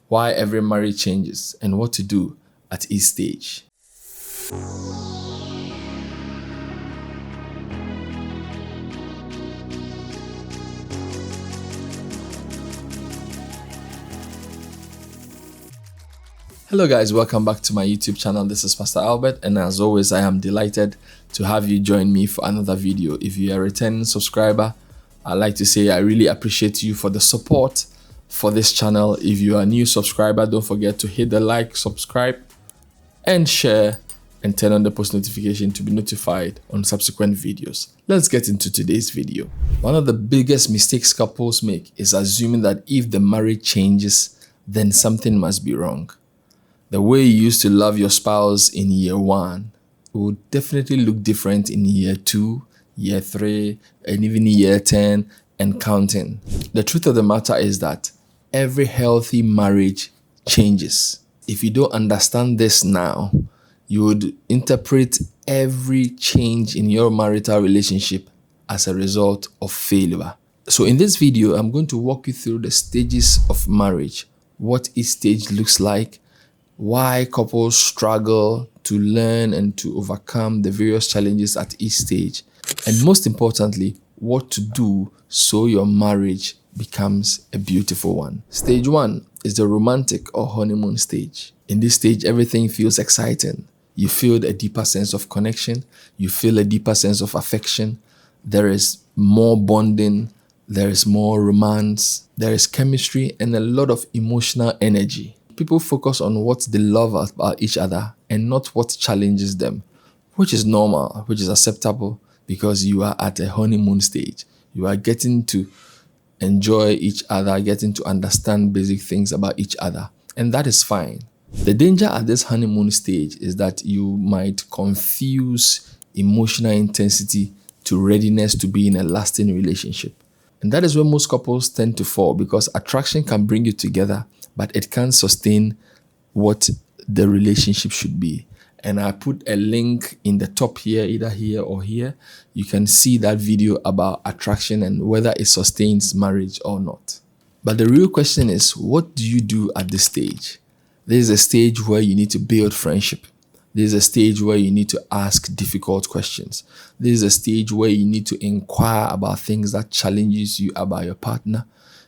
why every marriage changes, and what to do at each stage. Hello guys, welcome back to my YouTube channel. This is Pastor Albert, and as always, I am delighted to have you join me for another video. If you are a returning subscriber, I'd like to say I really appreciate you for the support for this channel. If you are a new subscriber, don't forget to hit the like, subscribe, and share, and turn on the post notification to be notified on subsequent videos. Let's get into today's video. One of the biggest mistakes couples make is assuming that if the marriage changes, then something must be wrong. The way you used to love your spouse in year 1 would definitely look different in year 2, year 3, and even year 10 and counting. The truth of the matter is that every healthy marriage changes. If you don't understand this now, you would interpret every change in your marital relationship as a result of failure. So in this video, I'm going to walk you through the stages of marriage, what each stage looks like, why couples struggle to learn and to overcome the various challenges at each stage, and most importantly, what to do so your marriage becomes a beautiful one. Stage 1 is the romantic or honeymoon stage. In this stage, everything feels exciting. You feel a deeper sense of connection. You feel a deeper sense of affection. There is more bonding. There is more romance. There is chemistry and a lot of emotional energy. People focus on what they love about each other and not what challenges them, which is normal, which is acceptable because you are at a honeymoon stage. You are getting to enjoy each other, getting to understand basic things about each other, and that is fine. The danger at this honeymoon stage is that you might confuse emotional intensity to readiness to be in a lasting relationship. And that is where most couples tend to fall, because attraction can bring you together, but it can't sustain what the relationship should be. And I put a link in the top here, either here or here. You can see that video about attraction and whether it sustains marriage or not. But the real question is, what do you do at this stage? This is a stage where you need to build friendship. This is a stage where you need to ask difficult questions. This is a stage where you need to inquire about things that challenges you about your partner,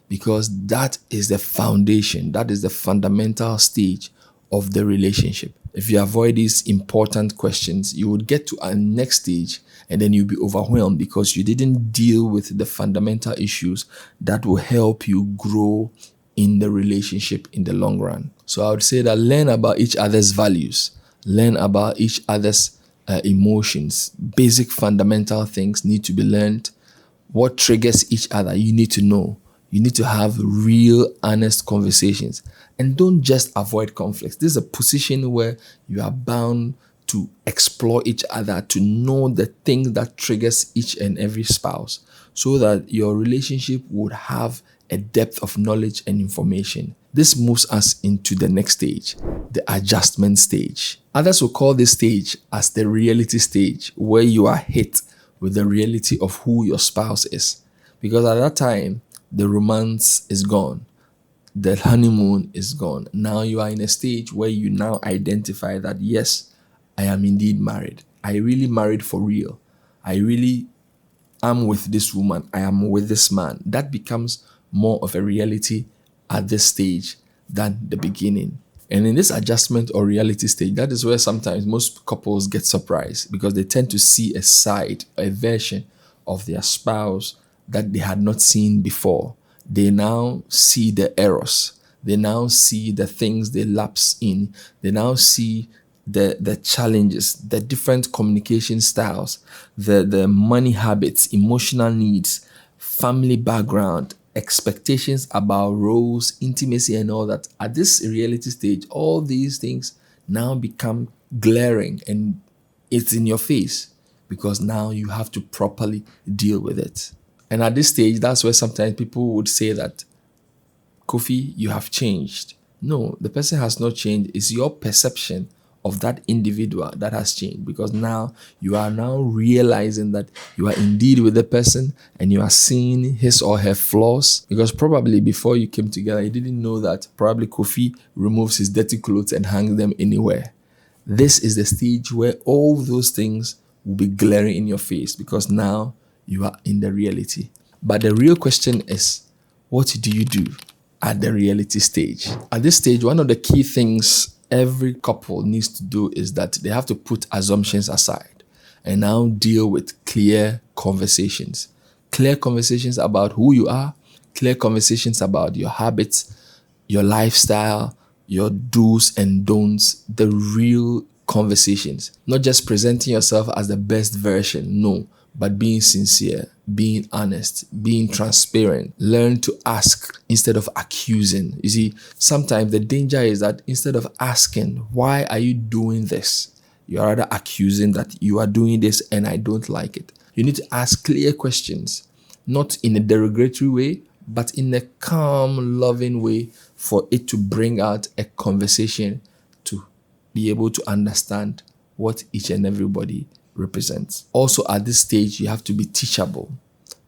because that is the foundation, that is the fundamental stage of the relationship. If you avoid these important questions, you would get to a next stage and then you'll be overwhelmed because you didn't deal with the fundamental issues that will help you grow in the relationship in the long run. So I would say that learn about each other's values, learn about each other's emotions. Basic fundamental things need to be learned. What triggers each other, you need to know. You need to have real, honest conversations. And don't just avoid conflicts. This is a position where you are bound to explore each other, to know the things that triggers each and every spouse, so that your relationship would have a depth of knowledge and information. This moves us into the next stage, the adjustment stage. Others will call this stage as the reality stage, where you are hit with the reality of who your spouse is. Because at that time, the romance is gone. The honeymoon is gone. Now you are in a stage where you now identify that, yes, I am indeed married. I really married for real. I really am with this woman. I am with this man. That becomes more of a reality at this stage than the beginning. And in this adjustment or reality stage, that is where sometimes most couples get surprised, because they tend to see a side, a version of their spouse that they had not seen before. They now see the errors. They now see the things they lapse in. They now see the challenges, the different communication styles, the money habits, emotional needs, family background, expectations about roles, intimacy, and all that. At this reality stage, all these things now become glaring and it's in your face, because now you have to properly deal with it. And at this stage, that's where sometimes people would say that, Kofi, you have changed. No, the person has not changed. It's your perception of that individual that has changed, because now you are now realizing that you are indeed with the person and you are seeing his or her flaws. Because probably before you came together, you didn't know that probably Kofi removes his dirty clothes and hangs them anywhere. This is the stage where all those things will be glaring in your face, because now you are in the reality. But the real question is, what do you do at the reality stage? At this stage, one of the key things every couple needs to do is that they have to put assumptions aside and now deal with clear conversations. Clear conversations about who you are, clear conversations about your habits, your lifestyle, your do's and don'ts, the real conversations. Not just presenting yourself as the best version, no, but being sincere, being honest, being transparent. Learn to ask instead of accusing. You see, sometimes the danger is that instead of asking, why are you doing this? You're rather accusing that you are doing this and I don't like it. You need to ask clear questions, not in a derogatory way, but in a calm, loving way for it to bring out a conversation to be able to understand what each and everybody represents. Also, at this stage, you have to be teachable,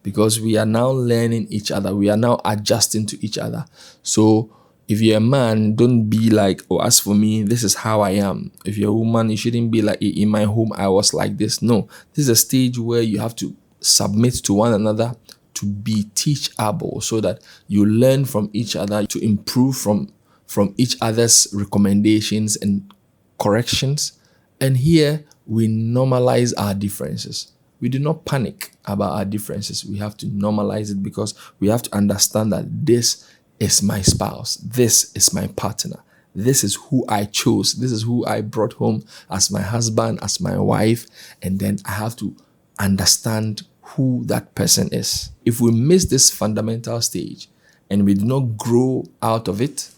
because we are now learning each other. We are now adjusting to each other. So if you're a man, don't be like, oh, as for me, this is how I am. If you're a woman, you shouldn't be like, in my home, I was like this. No, this is a stage where you have to submit to one another, to be teachable, so that you learn from each other, to improve from each other's recommendations and corrections. And here we normalize our differences. We do not panic about our differences. We have to normalize it, because we have to understand that this is my spouse. This is my partner. This is who I chose. This is who I brought home as my husband, as my wife. And then I have to understand who that person is. If we miss this fundamental stage and we do not grow out of it,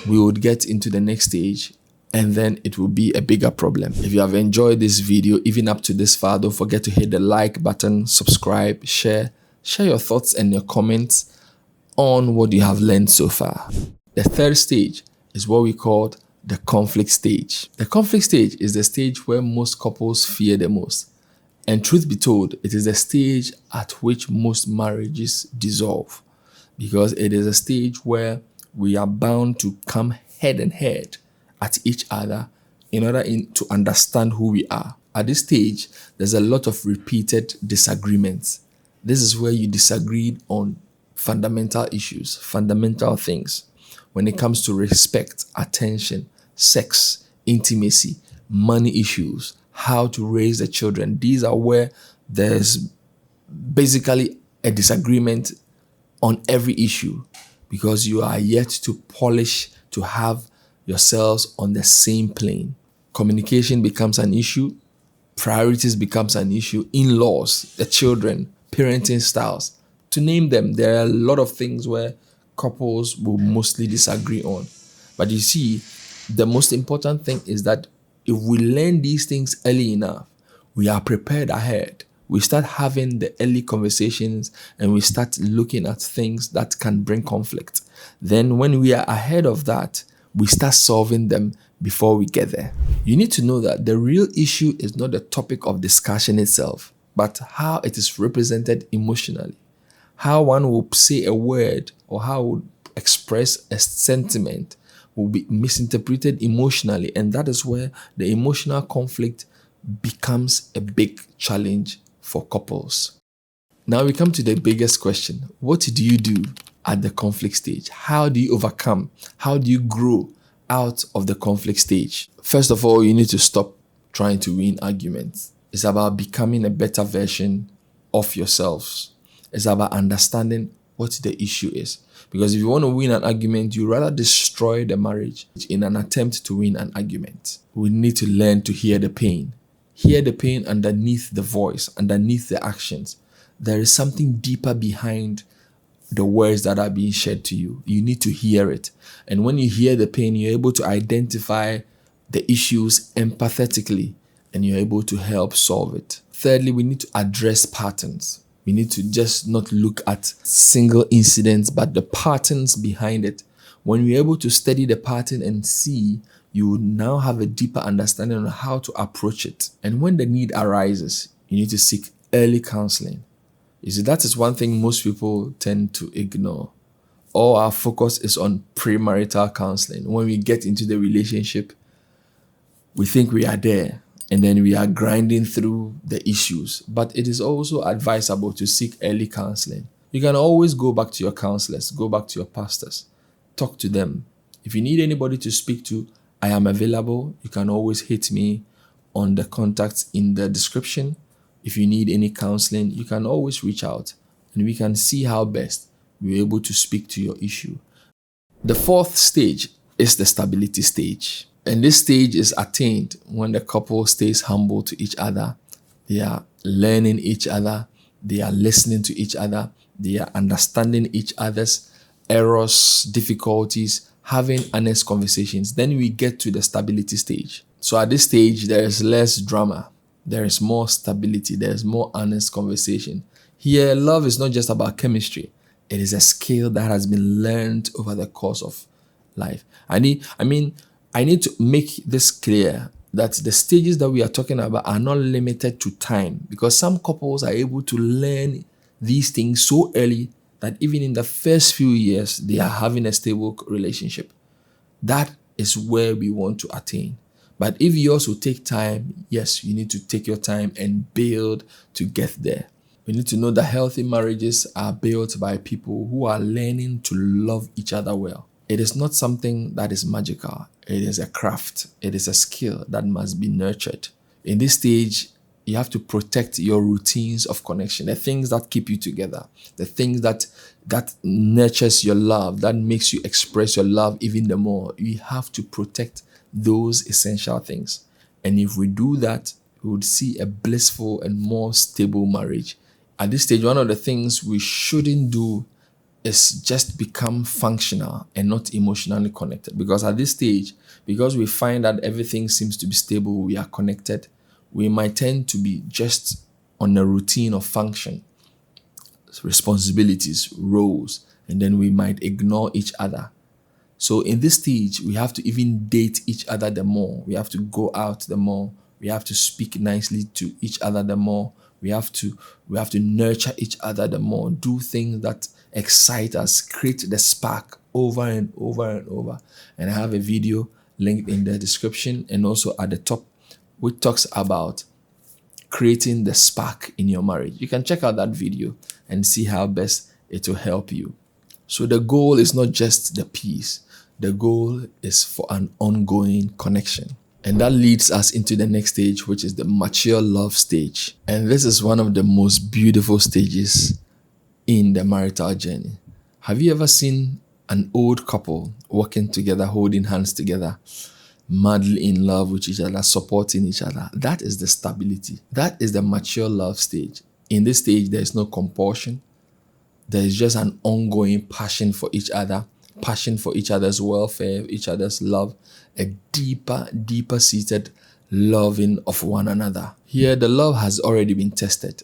we would get into the next stage, and then it will be a bigger problem. If you have enjoyed this video, even up to this far, don't forget to hit the like button, subscribe, share your thoughts and your comments on what you have learned so far. The third stage is what we call the conflict stage. The conflict stage is the stage where most couples fear the most. And truth be told, it is the stage at which most marriages dissolve, because it is a stage where we are bound to come head and head at each other in order to understand who we are. At this stage, there's a lot of repeated disagreements. This is where you disagreed on fundamental issues, fundamental things. When it comes to respect, attention, sex, intimacy, money issues, how to raise the children, these are where there's basically a disagreement on every issue, because you are yet to polish, to have yourselves on the same plane. Communication becomes an issue. Priorities becomes an issue. In-laws, the children, parenting styles, to name them. There are a lot of things where couples will mostly disagree on. But you see, the most important thing is that if we learn these things early enough, we are prepared ahead. We start having the early conversations and we start looking at things that can bring conflict. Then when we are ahead of that, we start solving them before we get there. You need to know that the real issue is not the topic of discussion itself, but how it is represented emotionally. How one will say a word or how would express a sentiment will be misinterpreted emotionally, and that is where the emotional conflict becomes a big challenge for couples. Now we come to the biggest question. What do you do at the conflict stage? How do you overcome? How do you grow out of the conflict stage? First of all, you need to stop trying to win arguments. It's about becoming a better version of yourselves. It's about understanding what the issue is. Because if you want to win an argument, you rather destroy the marriage in an attempt to win an argument. We need to learn to hear the pain. Hear the pain underneath the voice, underneath the actions. There is something deeper behind the words that are being shared to you. You need to hear it. And when you hear the pain, you're able to identify the issues empathetically and you're able to help solve it. Thirdly, we need to address patterns. We need to just not look at single incidents, but the patterns behind it. When you're able to study the pattern and see, you will now have a deeper understanding on how to approach it. And when the need arises, you need to seek early counseling. You see, that is one thing most people tend to ignore. All our focus is on premarital counseling. When we get into the relationship, we think we are there and then we are grinding through the issues. But it is also advisable to seek early counseling. You can always go back to your counselors, go back to your pastors, talk to them. If you need anybody to speak to, I am available. You can always hit me on the contacts in the description. If you need any counseling, you can always reach out and we can see how best we're able to speak to your issue. The fourth stage is the stability stage. And this stage is attained when the couple stays humble to each other. They are learning each other. They are listening to each other. They are understanding each other's errors, difficulties, having honest conversations. Then we get to the stability stage. So at this stage, there is less drama. There is more stability. There is more honest conversation. Here, love is not just about chemistry. It is a skill that has been learned over the course of life. I need to make this clear that the stages that we are talking about are not limited to time, because some couples are able to learn these things so early that even in the first few years, they are having a stable relationship. That is where we want to attain. But if you also take time, yes, you need to take your time and build to get there. We need to know that healthy marriages are built by people who are learning to love each other well. It is not something that is magical. It is a craft. It is a skill that must be nurtured. In this stage, you have to protect your routines of connection, the things that keep you together, the things that nurtures your love, that makes you express your love even the more. You have to protect those essential things. And if we do that, we would see a blissful and more stable marriage. At this stage, one of the things we shouldn't do is just become functional and not emotionally connected. Because at this stage, because we find that everything seems to be stable, we are connected, we might tend to be just on a routine of function, responsibilities, roles, and then we might ignore each other. So in this stage, we have to even date each other the more. We have to go out the more. We have to speak nicely to each other the more. We have to nurture each other the more, do things that excite us, create the spark over and over and over. And I have a video linked in the description and also at the top, which talks about creating the spark in your marriage. You can check out that video and see how best it will help you. So the goal is not just the peace. The goal is for an ongoing connection. And that leads us into the next stage, which is the mature love stage. And this is one of the most beautiful stages in the marital journey. Have you ever seen an old couple walking together, holding hands together, madly in love with each other, supporting each other? That is the stability. That is the mature love stage. In this stage, there is no compulsion. There is just an ongoing passion for each other, passion for each other's welfare, each other's love, a deeper seated loving of one another. Here, the love has already been tested.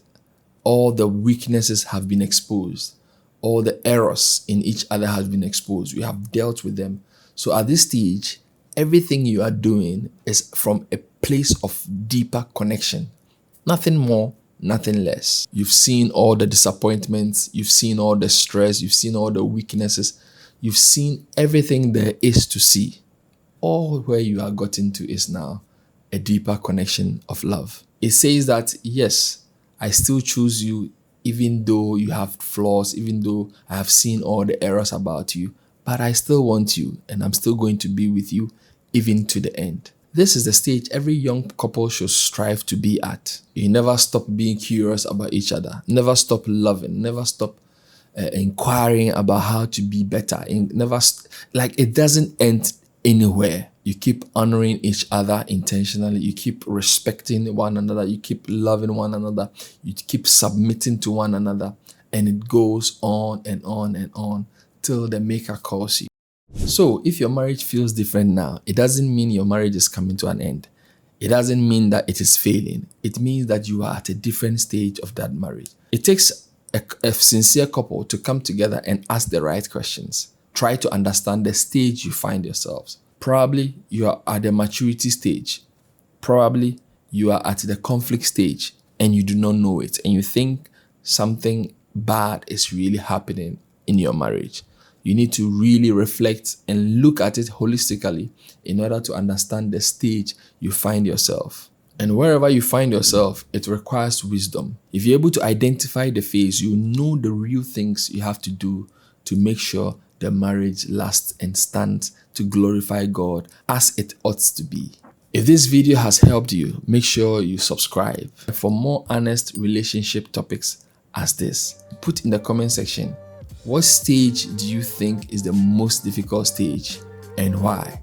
All the weaknesses have been exposed. All the errors in each other have been exposed. We have dealt with them. So at this stage, everything you are doing is from a place of deeper connection. Nothing more, nothing less. You've seen all the disappointments. You've seen all the stress. You've seen all the weaknesses. You've seen everything there is to see. All where you are gotten to is now a deeper connection of love. It says that, yes, I still choose you even though you have flaws, even though I have seen all the errors about you, but I still want you and I'm still going to be with you even to the end. This is the stage every young couple should strive to be at. You never stop being curious about each other. Never stop loving. Never stop inquiring about how to be better. It doesn't end anywhere. You keep honoring each other intentionally. You keep respecting one another. You keep loving one another. You keep submitting to one another. And it goes on and on and on till the maker calls you. So if your marriage feels different now, it doesn't mean your marriage is coming to an end. It doesn't mean that it is failing. It means that you are at a different stage of that marriage. It takes a sincere couple to come together and ask the right questions. try to understand the stage you find yourselves. Probably you are at the maturity stage. Probably you are at the conflict stage and you do not know it, and you think something bad is really happening in your marriage. You need to really reflect and look at it holistically in order to understand the stage you find yourself. And wherever you find yourself, it requires wisdom. If you're able to identify the phase, you know the real things you have to do to make sure the marriage lasts and stands to glorify God as it ought to be. If this video has helped you, make sure you subscribe. For more honest relationship topics as this, put in the comment section, what stage do you think is the most difficult stage and why?